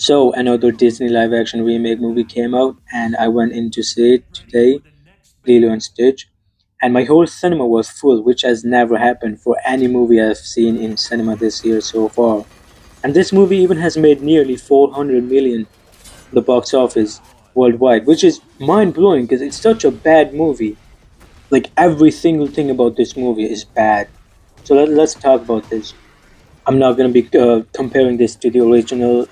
So another Disney live action remake movie came out and I went in to see it today, Lilo and Stitch. And my whole cinema was full, which has never happened for any movie I've seen in cinema this year so far. And this movie even has made nearly 400 million the box office worldwide, which is mind blowing because it's such a bad movie. Like every single thing about this movie is bad. So let's talk about this. I'm not going to be comparing this to the original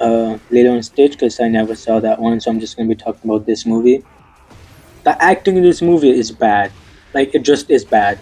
Lilo and Stitch because I never saw that one, so I'm just going to be talking about this movie. The acting in this movie is bad. Like, it just is bad.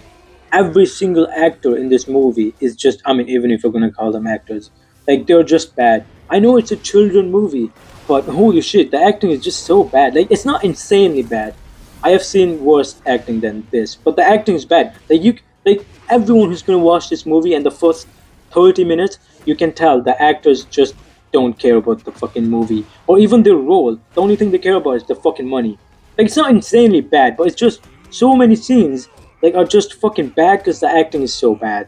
Every single actor in this movie is just, I mean, even if you're going to call them actors, like, they're just bad. I know it's a children movie, but holy shit, the acting is just so bad. Like, it's not insanely bad. I have seen worse acting than this, but the acting is bad. Like, everyone who's going to watch this movie and the first 30 minutes, you can tell the actors just don't care about the fucking movie or even their role. The only thing they care about is the fucking money. Like it's not insanely bad, but it's just so many scenes like are just fucking bad because the acting is so bad.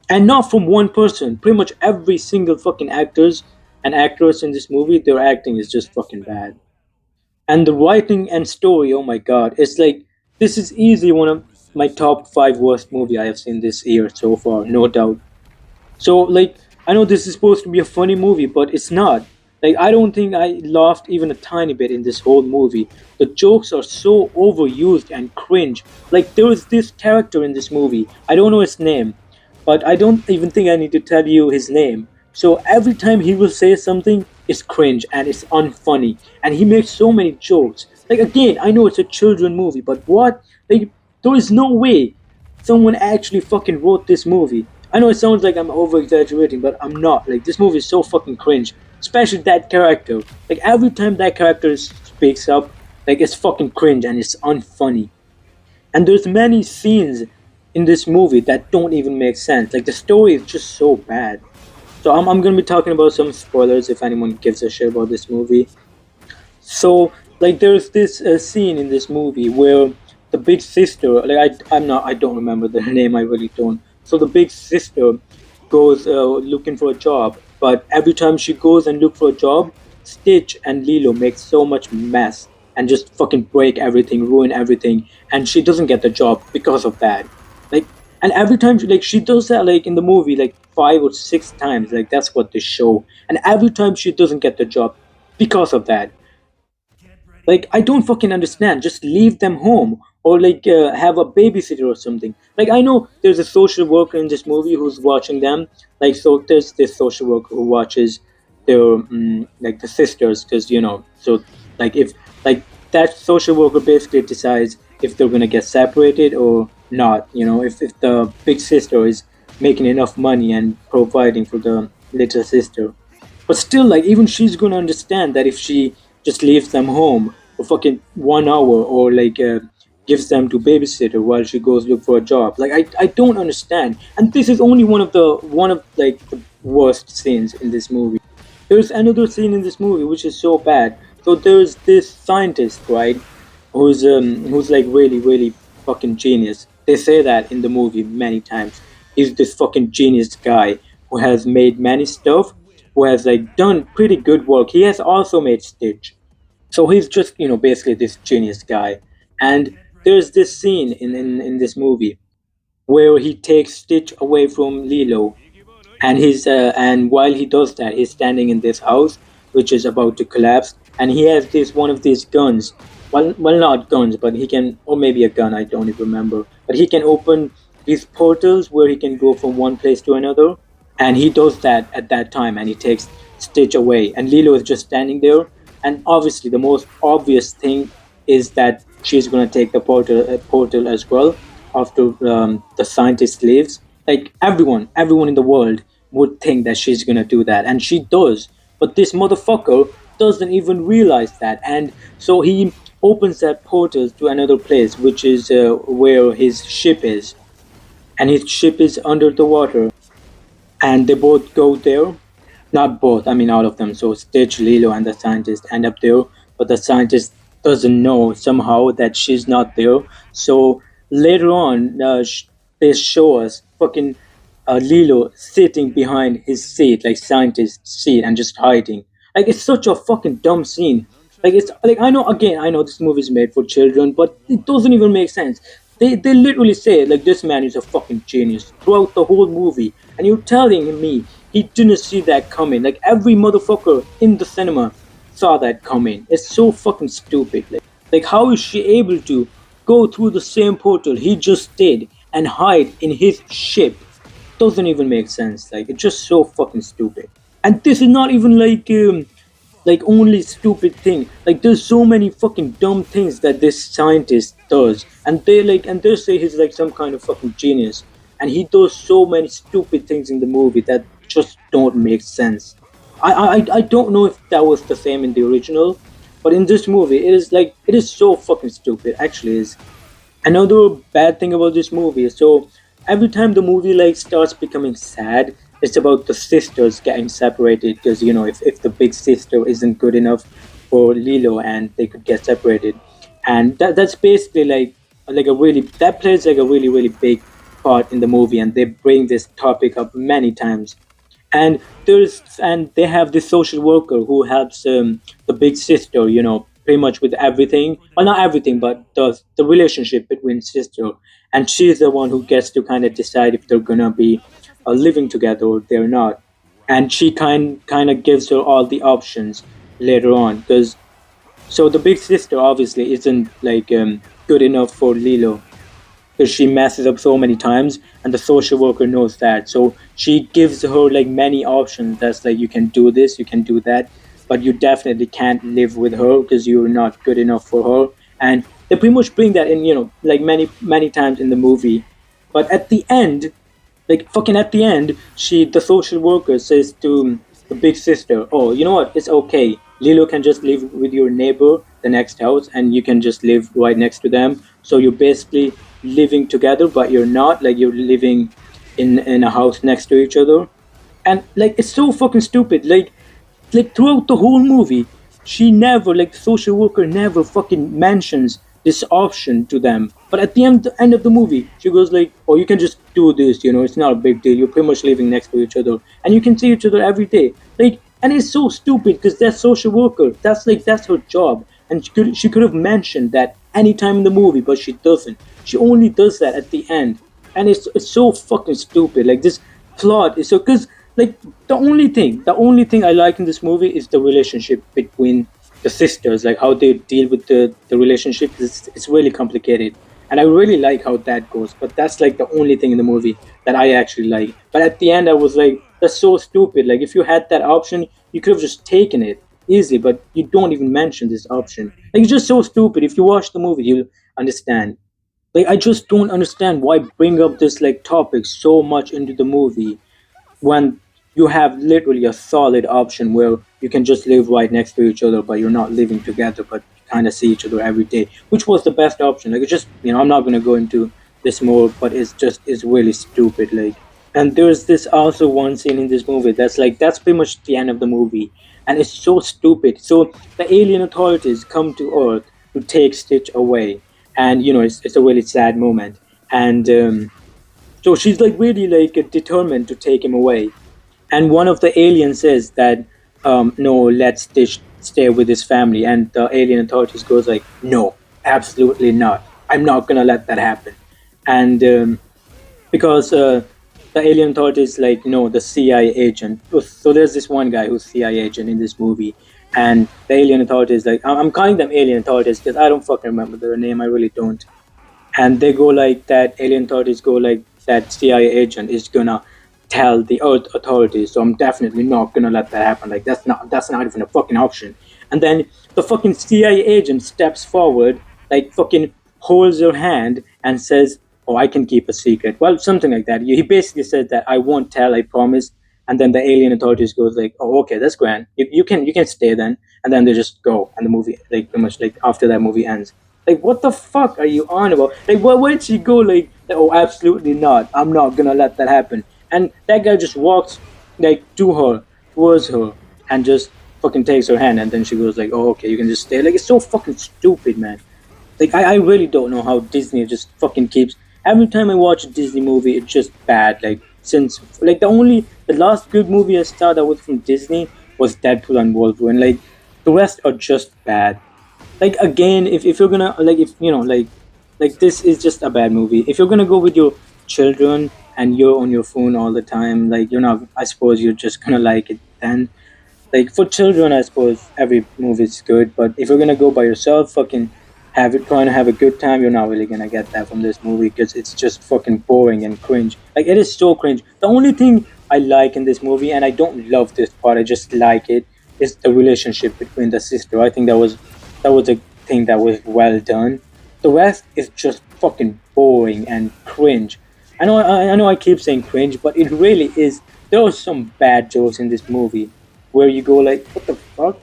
And not from one person. Pretty much every single fucking actors and actress in this movie, their acting is just fucking bad. And the writing and story, oh my god, it's like this is easily one of my top five worst movie I have seen this year so far, no doubt. So like I know this is supposed to be a funny movie, but it's not. Like I don't think I laughed even a tiny bit in this whole movie. The jokes are so overused and cringe. Like there is this character in this movie. I don't know his name, but I don't even think I need to tell you his name. So every time he will say something, it's cringe and it's unfunny, and he makes so many jokes. Like again, I know it's a children movie, but what? Like there is no way someone actually fucking wrote this movie. I know it sounds like I'm over exaggerating, but I'm not. Like this movie is so fucking cringe, especially that character. Like every time that character speaks up, like it's fucking cringe and it's unfunny. And there's many scenes in this movie that don't even make sense. Like the story is just so bad. So I'm gonna be talking about some spoilers if anyone gives a shit about this movie. So like there's this scene in this movie where the big sister, like I don't remember the name, I really don't. So the big sister goes looking for a job, but every time she goes and look for a job, Stitch and Lilo make so much mess and just fucking break everything, ruin everything, and she doesn't get the job because of that. Like, and every time she does that like in the movie like 5 or 6 times, like that's what they show, and every time she doesn't get the job because of that. Like I don't fucking understand. Just leave them home or like have a babysitter or something. Like I know there's a social worker in this movie who's watching them. Like so there's this social worker who watches their like the sisters because so like if like that social worker basically decides if they're gonna get separated or not. If the big sister is making enough money and providing for the little sister. But still, like, even she's gonna understand that if she just leaves them home for fucking 1 hour or like gives them to babysitter while she goes look for a job. Like, I don't understand. And this is only one of like the worst scenes in this movie. There's another scene in this movie which is so bad. So there's this scientist, right, who's like really really fucking genius. They say that in the movie many times. He's this fucking genius guy who has made many stuff, who has like done pretty good work. He has also made Stitch. So he's just, basically this genius guy. And there's this scene in this movie where he takes Stitch away from Lilo, and while he does that, he's standing in this house which is about to collapse, and he has this one of these guns. Well, not guns, but he can, or maybe a gun. I don't even remember. But he can open these portals where he can go from one place to another, and he does that at that time, and he takes Stitch away, and Lilo is just standing there. And obviously, the most obvious thing is that she's gonna take the portal as well after the scientist leaves. Like everyone in the world would think that she's gonna do that, and she does. But this motherfucker doesn't even realize that, and so he opens that portal to another place, which is where his ship is, and his ship is under the water, and they both go there. Not both, I mean all of them. So Stitch, Lilo, and the scientist end up there, but the scientist doesn't know somehow that she's not there. So later on, they show us fucking Lilo sitting behind his seat, like scientist's seat, and just hiding. Like it's such a fucking dumb scene. Like it's like I know this movie is made for children, but it doesn't even make sense. They literally say like this man is a fucking genius throughout the whole movie, and you're telling me he didn't see that coming. Like every motherfucker in the cinema saw that coming. It's so fucking stupid. Like how is she able to go through the same portal he just did and hide in his ship? Doesn't even make sense. Like it's just so fucking stupid. And this is not even like only stupid thing. Like there's so many fucking dumb things that this scientist does, and they say he's like some kind of fucking genius, and he does so many stupid things in the movie that just don't make sense. I don't know if that was the same in the original, but in this movie it is so fucking stupid. Actually, is another bad thing about this movie. So every time the movie like starts becoming sad, it's about the sisters getting separated because if the big sister isn't good enough for Lilo and they could get separated, and that's basically like a really that plays like a really big part in the movie, and they bring this topic up many times. And they have this social worker who helps the big sister, pretty much with everything. Well, not everything, but the relationship between sister, and she's the one who gets to kind of decide if they're gonna be living together or they're not. And she kind of gives her all the options later on, because so the big sister obviously isn't like good enough for Lilo, because she messes up so many times, and the social worker knows that, so she gives her like many options. That's like, you can do this, you can do that, but you definitely can't live with her because you're not good enough for her. And they pretty much bring that in, like many times in the movie. But at the end, like fucking at the end, the social worker says to the big sister, "Oh, you know what? It's okay. Lilo can just live with your neighbor, the next house, and you can just live right next to them. So you're basically living together, but you're not. Like you're living in a house next to each other." And like it's so fucking stupid. Like throughout the whole movie, she never, like the social worker never fucking mentions this option to them. But at end of the movie, she goes like, "Oh, you can just do this. It's not a big deal. You're pretty much living next to each other, and you can see each other every day." Like, and it's so stupid because that social worker, that's her job, and she could have mentioned that any time in the movie, but she doesn't. She only does that at the end, and it's so fucking stupid. Like this plot is so, because like the only thing I like in this movie is the relationship between the sisters, like how they deal with the relationship. It's really complicated, and I really like how that goes. But that's like the only thing in the movie that I actually like. But at the end, I was like, that's so stupid. Like if you had that option, you could have just taken it easily, but you don't even mention this option. Like it's just so stupid. If you watch the movie, you'll understand. Like I just don't understand why bring up this like topic so much into the movie when you have literally a solid option where you can just live right next to each other, but you're not living together, but kind of see each other every day, which was the best option. Like, it's just, I'm not going to go into this more, but it's really stupid. Like, and there's this also one scene in this movie that's pretty much the end of the movie, and it's so stupid. So the alien authorities come to Earth to take Stitch away, and it's a really sad moment, and so she's like really like determined to take him away, and one of the aliens says that no, let Stitch stay with his family, and the alien authorities goes like, no, absolutely not. I'm not gonna let that happen, and because the alien authorities like no, the CIA agent. So there's this one guy who's CIA agent in this movie, and the alien authorities like I'm calling them alien authorities because I don't fucking remember their name. I really don't. And they go like that. Alien authorities go like that. CIA agent is gonna tell the Earth authorities, so I'm definitely not gonna let that happen. Like that's not even a fucking option. And then the fucking CIA agent steps forward, like fucking holds her hand and says, "Oh, I can keep a secret." Well, something like that. He basically says that I won't tell, I promise. And then the alien authorities goes like, "Oh, okay, that's grand. You can stay then." And then they just go, and the movie like pretty much like after that movie ends. Like, what the fuck are you on about? Like, why did she go like, "Oh, absolutely not. I'm not gonna let that happen." And that guy just walks like to her, towards her, and just fucking takes her hand, and then she goes like, "Oh, okay, you can just stay." Like, it's so fucking stupid, man. Like, I really don't know how Disney just fucking keeps. Every time I watch a Disney movie, it's just bad. Like, since like the last good movie I saw that was from Disney was Deadpool and Wolverine. Like the rest are just bad. Like again, if you're gonna like if you know like this is just a bad movie. If you're gonna go with your children and you're on your phone all the time, like you're not. I suppose you're just gonna like it then. Like for children, I suppose every movie is good, but if you're gonna go by yourself, fucking have it, trying to have a good time, you're not really gonna get that from this movie because it's just fucking boring and cringe. Like it is so cringe. The only thing I like in this movie, and I don't love this part, I just like it, is the relationship between the sister. I think that was a thing that was well done. The rest is just fucking boring and cringe. I know I keep saying cringe, but it really is. There are some bad jokes in this movie where you go like, what the fuck?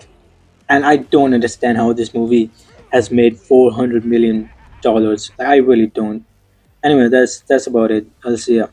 And I don't understand how this movie has made $400 million. Like, I really don't. Anyway, that's about it. I'll see ya.